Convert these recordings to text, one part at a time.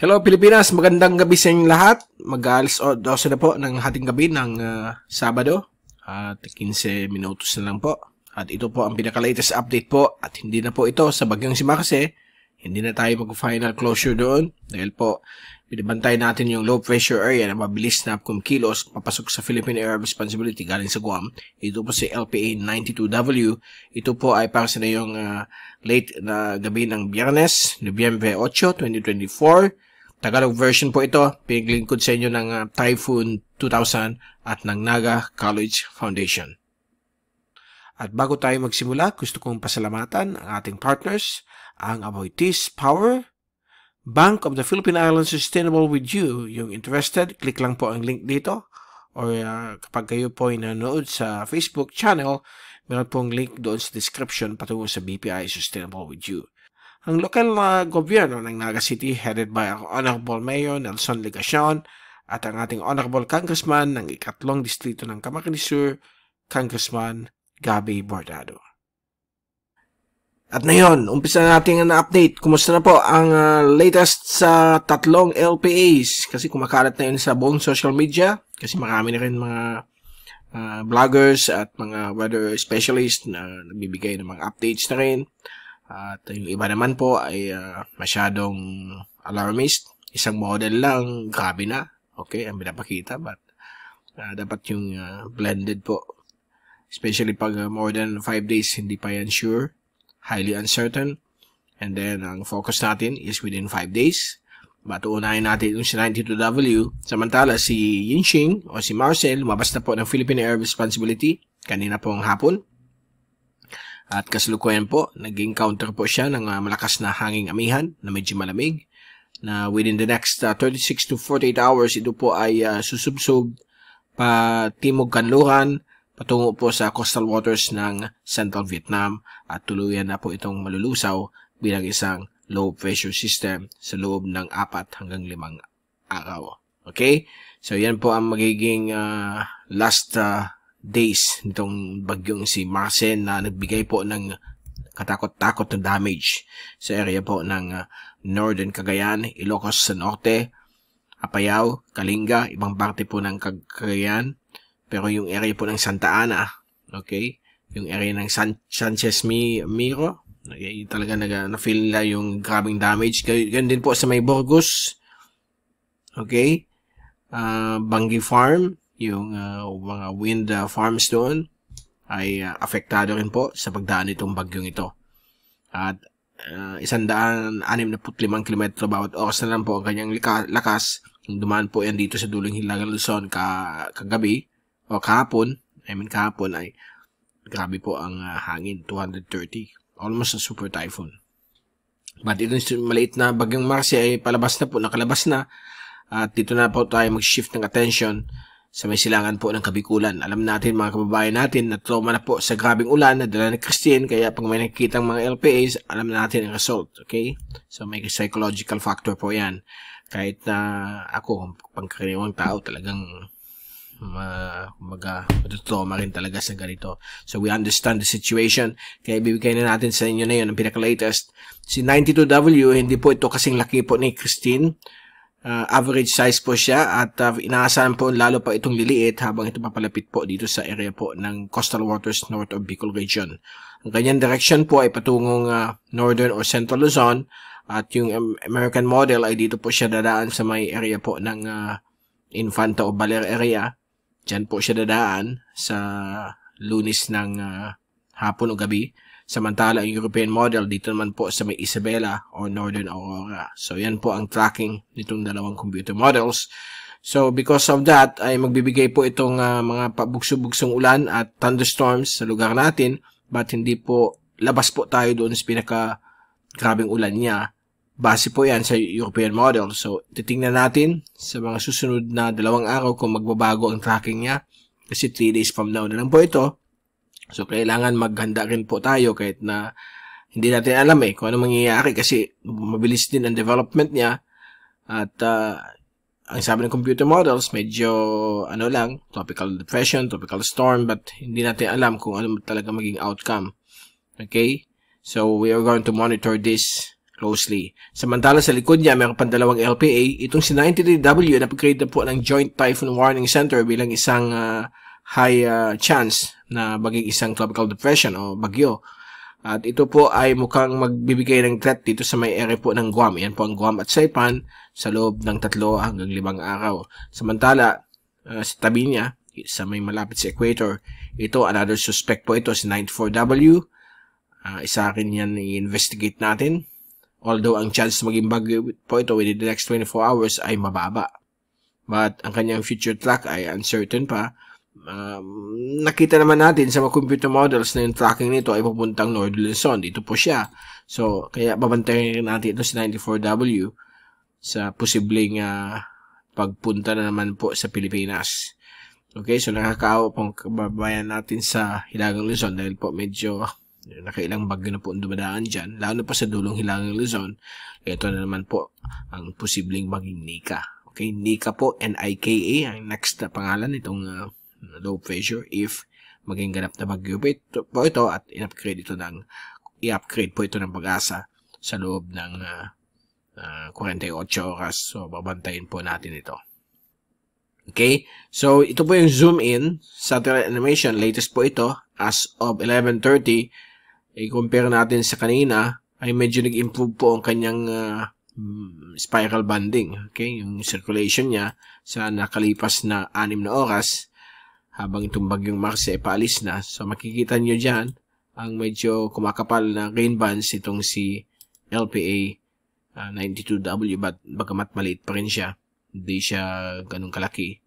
Hello Pilipinas, magandang gabi sa inyong lahat. Mag-alas 12 na po ng hating gabi ng Sabado at 15 minutos na lang po. At ito po ang pinaka-latest update po at hindi na po ito sa bagyong si Marce. Hindi na tayo mag-final closure doon dahil po binibantay natin yung low pressure area na mabilis na kumikilos papasok sa Philippine Area of Responsibility galing sa Guam. Ito po si LPA 92W. Ito po ay para sa yung late na gabi ng Biyernes, Nobyembre 8, 2024. Tagalog version po ito, pinaglingkod sa inyo ng Typhoon 2000 at ng Naga College Foundation. At bago tayo magsimula, gusto kong pasalamatan ang ating partners, ang Aboitiz Power, Bank of the Philippine Islands Sustainable with You. Yung interested, click lang po ang link dito. Or kapag kayo po ay nanonood sa Facebook channel, meron pong link doon sa description patungo sa BPI Sustainable with You. Ang lokal na gobyerno ng Naga City headed by ang Honorable Mayor Nelson Legacion at ang ating Honorable Congressman ng ikatlong distrito ng Camarines Sur, Congressman Gabby Bordado. At ngayon, umpisa natin ang update. Kumusta na po ang latest sa tatlong LPAs? Kasi kumakalat na yun sa buong social media. Kasi marami na rin mga vloggers at mga weather specialists na nagbibigay ng mga updates na rin. At yung iba naman po ay masyadong alarmist. Isang model lang, grabe na. Okay, ang pinapakita. But dapat yung blended po. Especially pag more than 5 days, hindi pa yan sure. Highly uncertain. And then, ang focus natin is within 5 days. But unahin natin yung si 92W. Samantala, si Yinxing o si Marcel, lumabas na po ng Philippine Air Responsibility. Kanina po ang hapon. At kasalukuyan po, nag-encounter po siya ng malakas na hanging amihan na medyo malamig. Na within the next 36 to 48 hours, ito po ay susubsob pa Timog Kanluran patungo po sa coastal waters ng Central Vietnam at tuluyan na po itong malulusaw bilang isang low pressure system sa loob ng 4 hanggang 5 araw. Okay? So yan po ang magiging last days nitong bagyong si Marce na nagbigay po ng katakot-takot na damage sa area po ng Northern Cagayan, Ilocos sa norte, Apayao, Kalinga, ibang parte po ng Cagayan, pero yung area po ng Santa Ana, okay, yung area ng Sanchez Miro, okay, talaga na-feel nila yung grabing damage. Ganyan din po sa may Burgos, okay, Bangi Farm, yung mga wind farms doon ay apektado rin po sa pagdaan itong bagyong ito. At 165 km bawat oras na lang po ang kanyang lakas. Dumaan po yan dito sa dulong Hilagang Luzon kagabi o kahapon. Kahapon ay grabe po ang hangin, 230. Almost a super typhoon. But ito maliit na bagyong Marce ay palabas na po, nakalabas na. At dito na po tayo mag-shift ng attention sa may silangan po ng Kabikulan. Alam natin mga kababayan natin na trauma na po sa grabing ulan na dala ni Christine, kaya pag may nakikitang mga LPAs, alam natin ang result. Okay? So may psychological factor po yan. Kahit na ako, pangkaraniwang tao, talagang trauma rin talaga sa ganito. So we understand the situation. Kaya ibibigay na natin sa inyo na yun ang pinaka-latest. Si 92W, hindi po ito kasing laki po ni Christine. Average size po siya at inaasahan po lalo pa itong liliit habang ito papalapit po dito sa area po ng coastal waters north of Bicol region. Ang kanyang direction po ay patungong northern or central Luzon at yung American model ay dito po siya dadaan sa may area po ng Infanta o Baler area. Diyan po siya dadaan sa Lunes ng hapon o gabi. Samantala, ang European model, dito naman po sa may Isabela o Northern Aurora. So, yan po ang tracking nitong dalawang computer models. So, because of that, ay magbibigay po itong mga pabugso-bugsong ulan at thunderstorms sa lugar natin. But hindi po, labas po tayo doon sa pinaka-grabing ulan niya. Base po yan sa European model. So, titingnan natin sa mga susunod na 2 araw kung magbabago ang tracking niya. Kasi 3 days from now na lang po ito. So, kailangan maghanda rin po tayo kahit na hindi natin alam kung ano mangyayari kasi mabilis din ang development niya. At ang sabi ng computer models, medyo tropical depression, tropical storm, but hindi natin alam kung ano talaga maging outcome. Okay? So, we are going to monitor this closely. Samantala sa likod niya, mayroon pang dalawang LPA. Itong si 93W, na-upgrade na po ng Joint Typhoon Warning Center bilang isang high chance na maging isang tropical depression o bagyo. At ito po ay mukhang magbibigay ng threat dito sa may area po ng Guam. Yan po ang Guam at Saipan sa loob ng 3 hanggang 5 araw. Samantala, sa tabi niya, sa may malapit sa equator, ito, another suspect po ito, si 94W. Isa rin yan i-investigate natin. Although, ang chance maging bagyo po ito within the next 24 hours ay mababa. But, ang kanyang future track ay uncertain pa. Nakita naman natin sa mga computer models na yung tracking nito ay papuntang Northern Luzon. Dito po siya. So, kaya babantayan natin ito si 94W sa posibleng pagpunta na naman po sa Pilipinas. Okay, so nakakaawa pong kababayan natin sa Hilagang Luzon dahil po medyo nakailang bagyo na po ang dumadaan dyan. Lalo pa sa dulong Hilagang Luzon, ito na naman po ang posibleng maging Nika. Okay, Nika po, N-I-K-A, ang next na pangalan itong low pressure if maging ganap na bagyo po ito at i-upgrade po ito ng Pag-asa sa loob ng 48 oras. So, babantayin po natin ito. Okay? So, ito po yung zoom in satellite animation. Latest po ito as of 11:30. I-compare natin sa kanina ay medyo nag-improve po ang kanyang spiral banding. Okay? Yung circulation niya sa nakalipas na 6 na oras habang itong bagyong Marce ay paalis na. So, makikita nyo dyan ang medyo kumakapal na rain bands itong si LPA 92W, but bagamat maliit pa rin siya, hindi siya ganun kalaki.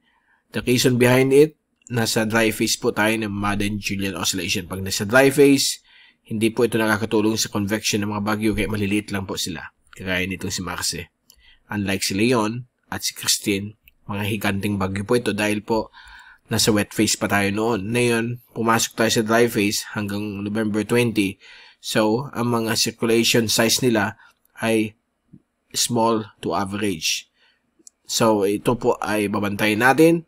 The reason behind it, nasa dry phase po tayo ng Madden-Julian Oscillation. Pag nasa dry phase, hindi po ito nakakatulong sa convection ng mga bagyo, kaya maliliit lang po sila. Kagaya nitong si Marce. Unlike si Leon at si Christine, mga higanting bagyo po ito dahil po nasa wet phase pa tayo noon. Ngayon, pumasok tayo sa dry phase hanggang November 20. So, ang mga circulation size nila ay small to average. So, ito po ay babantayin natin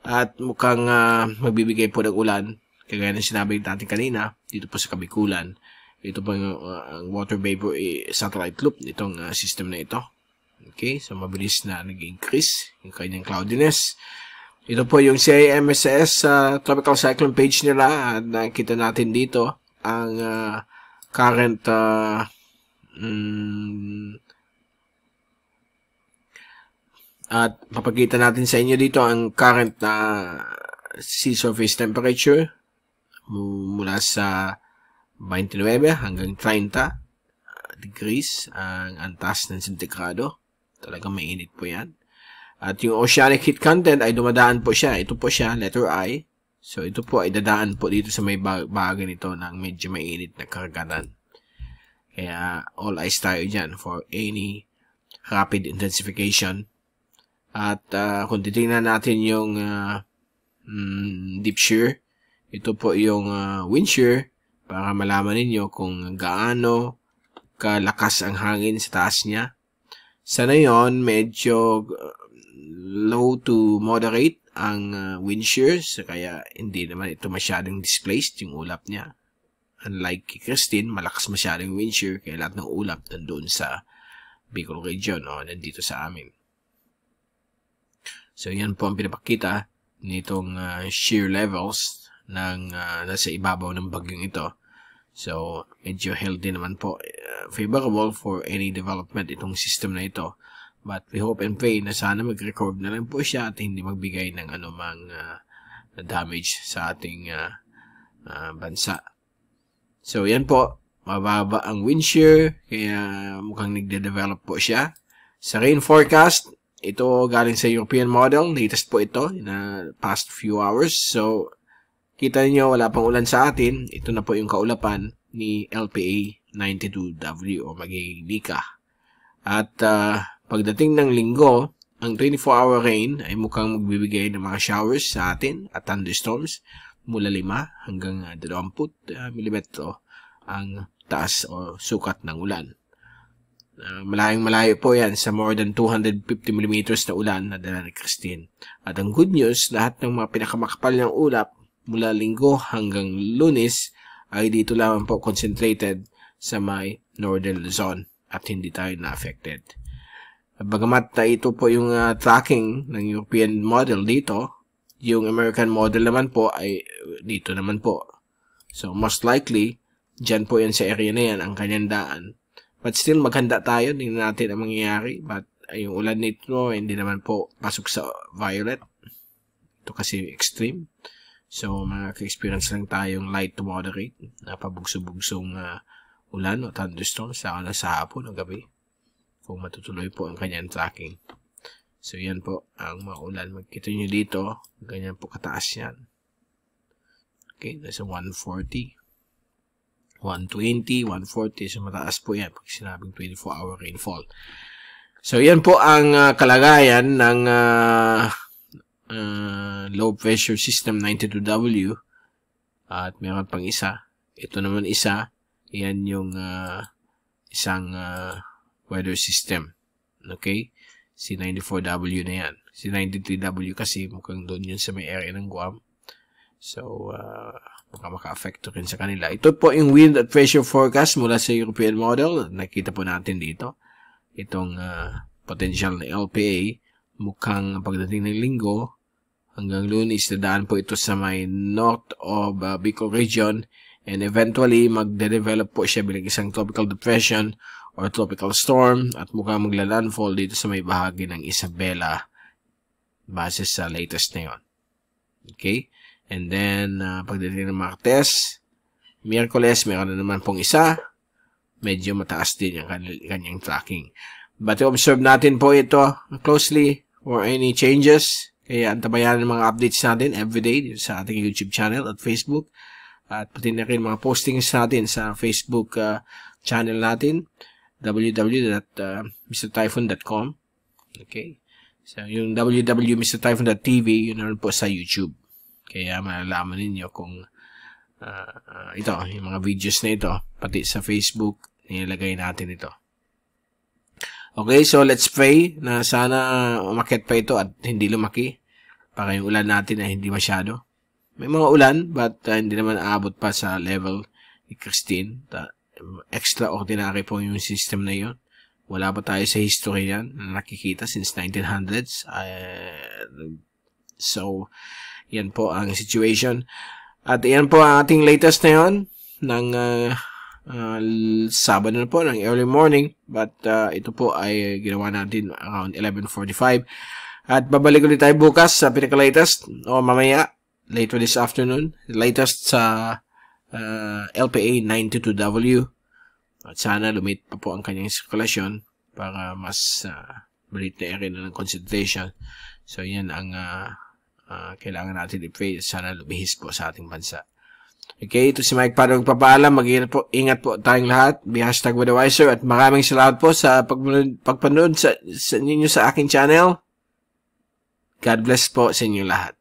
at mukhang magbibigay po ng ulan. Kagaya ng sinabi natin kanina, dito po sa Kabikulan. Ito po ang water vapor satellite loop nitong system na ito. Okay, so mabilis na nag-increase yung kanyang cloudiness. Ito po yung CIMSS tropical cyclone page nila. Nakita natin dito ang current at papakita natin sa inyo dito ang current sea surface temperature mula sa 29 hanggang 30 degrees ang antas ng sentigrado. Talagang mainit po yan. At yung oceanic heat content ay dumadaan po siya. Ito po siya, letter I. So, ito po ay dadaan po dito sa may bahagi nito ng medyo mainit na karagatan. Kaya, all eyes tayo dyan for any rapid intensification. At kung titingnan natin yung deep shear, ito po yung wind shear para malaman ninyo kung gaano kalakas ang hangin sa taas niya. Sa ngayon, medyo low to moderate ang wind shear, kaya hindi naman ito masyadong displaced yung ulap niya. Unlike kay Christine, malakas masyadong wind shear, kaya lahat ng ulap nandun sa Bicol region o nandito sa amin. So, yan po ang pinapakita nitong shear levels ng nasa ibabaw ng bagyong ito. So, medyo healthy naman po. Favorable for any development itong system na ito. But we hope and pray na sana mag-record na lang po siya at hindi magbigay ng anumang damage sa ating bansa. So, yan po. Mababa ang wind shear, kaya mukhang nagde-develop po siya. Sa rain forecast, ito galing sa European model. Latest po ito in the past few hours. So, kita niyo wala pang ulan sa atin. Ito na po yung kaulapan ni LPA 92W o magiging Nika. At pagdating ng linggo, ang 24-hour rain ay mukhang magbibigay ng mga showers sa atin at thunderstorms mula 5 hanggang 20 mm ang taas o sukat ng ulan. Malayong-malayo po yan sa more than 250 mm na ulan na dala ni Christine. At ang good news, lahat ng mga pinakamakapal ng ulap mula linggo hanggang Lunes ay dito lamang po concentrated sa may Northern Luzon at hindi tayo na-affected. Bagamat ito po yung tracking ng European model dito, yung American model naman po ay dito naman po. So, most likely, dyan po yan sa area na yan, ang kanyang daan. But still, maghanda tayo, tingnan natin ang mangyayari. But yung ulan nito, hindi naman po pasok sa violet. Ito kasi extreme. So, makaka-experience lang tayong light to moderate na pabugso-bugsong ulan o thunderstorm sa hapon o gabi. Kung matutuloy po ang kanyang tracking. So, yan po ang maulan. Magkita nyo dito, ganyan po kataas yan. Okay, nasa 140, 120, 140. So, mataas po yan pag sinabing 24-hour rainfall. So, yan po ang kalagayan ng low pressure system 92W. At meron pang isa. Ito naman isa. Yan yung isang weather system. Okay? Si 94W na yan. Si 93W kasi mukhang doon yun sa may area ng Guam. So, baka maka-affect rin sa kanila. Ito po yung wind at pressure forecast mula sa European model. Nakita po natin dito. Itong potential na LPA. Mukhang pagdating ng linggo hanggang Lunes, dadaan po ito sa may north of Bicol region. And eventually, magde-develop po siya bilang isang tropical depression or tropical storm at mukhang magla-landfall dito sa may bahagi ng Isabela base sa latest na yun. Okay? And then, pagdating ng Martes, Miyerkules, meron na naman pong isa. Medyo mataas din yung kanyang tracking. But observe natin po ito closely for any changes. Kaya antabayan ng mga updates natin everyday sa ating YouTube channel at Facebook. At pati na rin mga postings natin sa Facebook channel natin, www.mrtyphoon.com. Okay? So, yung www.mrtyphoon.tv, yun naman po sa YouTube. Kaya malalaman ninyo kung ito, yung mga videos na ito, pati sa Facebook, nilagay natin ito. Okay, so let's pray na sana umakyat pa ito at hindi lumaki para yung ulan natin ay hindi masyado. May mga ulan, but hindi naman aabot pa sa level ni Christine. Extraordinary po yung system na yun. Wala pa tayo sa history yan na nakikita since 1900s. So, yan po ang situation. At yan po ang ating latest na yun ng Sabado na po, ng early morning. But ito po ay ginawa natin around 11:45. At babalik ulit tayo bukas sa pinaka-latest o mamaya. Later this afternoon, latest sa LPA 92W. At sana lumit pa po ang kanyang sirkulasyon para mas malit na area ng concentration. So, yan ang kailangan natin i-pray. Sana lumihis po sa ating bansa. Okay, ito si Mike para magpapaalam. Mag-ingat po tayong lahat. Be #WeatherWiser at maraming salamat po sa pagpanood sa ninyo sa aking channel. God bless po sa inyo lahat.